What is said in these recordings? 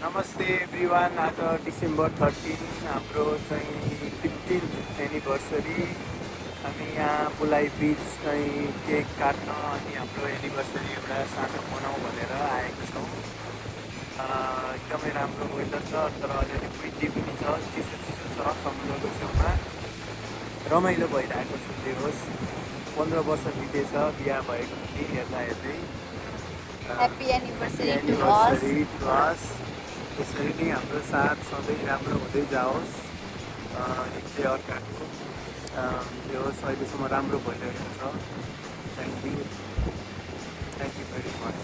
नमस्ते एभ्रिवान। आज डिसेम्बर 13 हाम्रो चाहिँ 15th एनिभर्सरी। हामी यहाँ बुलाई बिच चाहिँ केक काट्न अनि हाम्रो एनिभर्सरी एउटा सानो मनाउँ भनेर आएको छौँ। एकदमै राम्रो वेदर छ, तर अलिअलि विन्डी पनि छ, चिसो चिसो छ। समुद्रको छेउमा रमाइलो भइरहेको छ। जे होस्, 15 वर्ष बितेछ बिहा भएको पनि हेर्दा हेर्दै। Happy happy anniversary to us. Anniversary to us. त्यसरी नै हाम्रो साथ सधैँ राम्रो हुँदै जाओस् एकले अर्काको। त्यो होस्, अहिलेसम्म राम्रो भइरहेको छ। Thank you very much.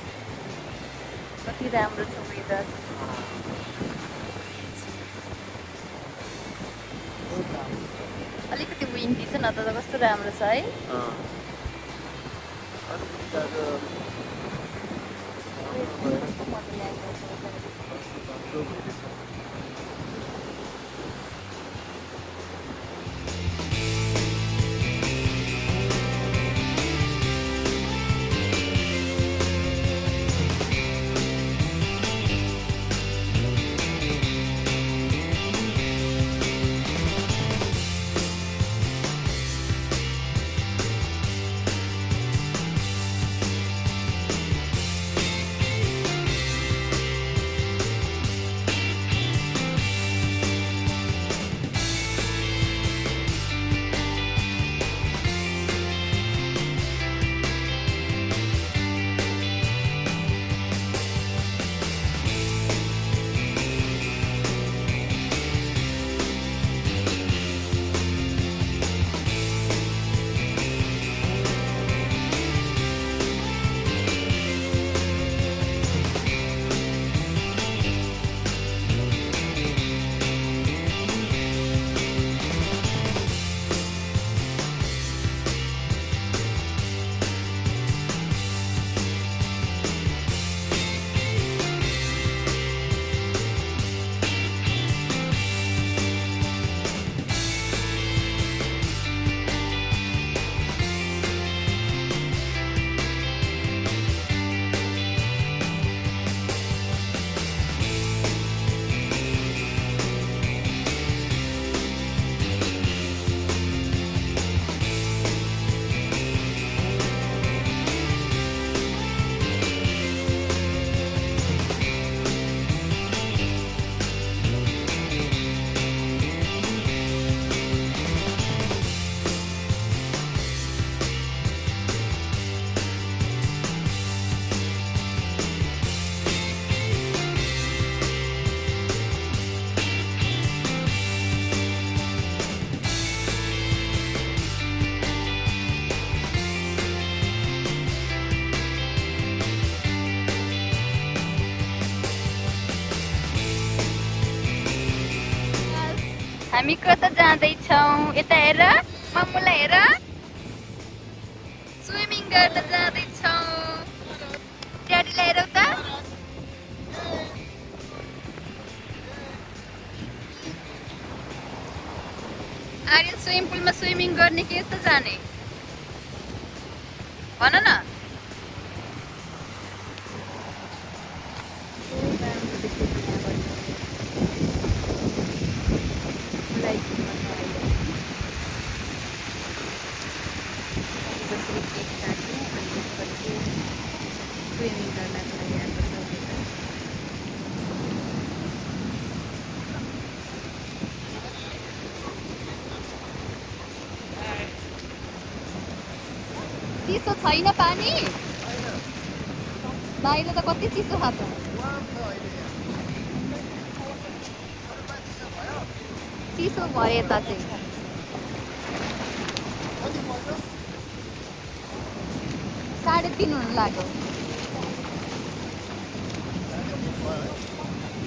कति राम्रो छ वेदर। अलिकति विन्डी छ, न त कस्तो राम्रो छ है। अलिकति आज राम्रो भइरहेछ। हामी कता जाँदैछौँ? यता हेर, मामुलाई हेर, स्विमिङ गर्न जाँदैछौँ। ड्याडीलाई हेरौ त। आर्यन स्विमिङ पुलमा स्विमिङ गर्ने कि यता जाने भन न। स्विमिङ गर्नको लागि आएको छ उता। चिसो छैन पानी? बाहिर त कति चिसो छ त। चिसो भयो यता चाहिँ। 3:30 हुन लाग्यो।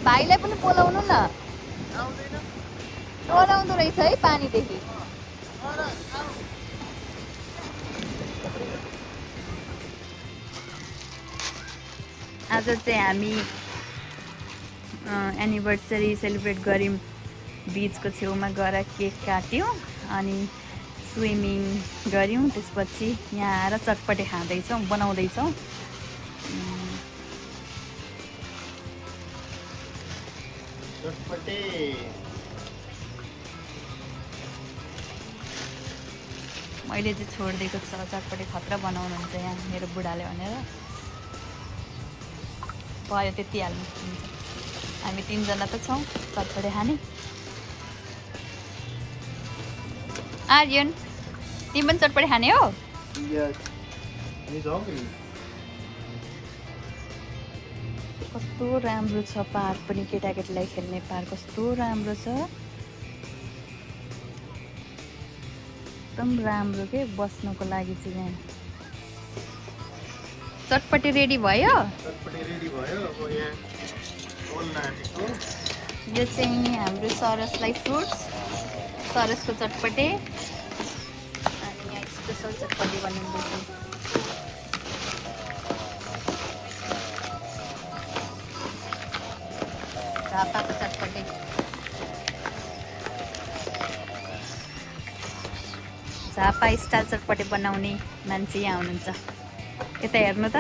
भाइलाई पनि बोलाउनु न। डराउँदो रहेछ है पानीदेखि। आज चाहिँ हामी एनिभर्सरी सेलिब्रेट गऱ्यौँ। बिचको छेउमा गएर केक काट्यौँ अनि स्विमिङ गऱ्यौँ। त्यसपछि यहाँ आएर चटपटे खाँदैछौँ, बनाउँदैछौँ। चटपटे मैले चाहिँ छोडिदिएको छ चटपटे खतरा बनाउनुहुन्छ यहाँ मेरो बुढाले भनेर भयो त्यति हाल्नु हुन्छ हामी 3 जना त छौँ चटपटे खाने आर्यन तिमी पनि चटपटे खाने हो Yes. He's hungry. कस्तो राम्रो छ पार्क पनि केटाकेटीलाई खेल्ने पार्क कस्तो राम्रो छ एकदम राम्रो के बस्नको लागि चाहिँ यहाँ चटपटे रेडी भयो चटपटे रेडी भयो अब यहाँ बोल्न आँटेको यो चाहिँ हाम्रो सरसलाई फ्रुट्स सरसको चटपटे अनि यहाँ स्पेसल चटपटे बनाउँदैछ झापाको चटपटे झापा स्टाइल चटपटे बनाउने मान्छे यहाँ हुनुहुन्छ यता हेर्नु त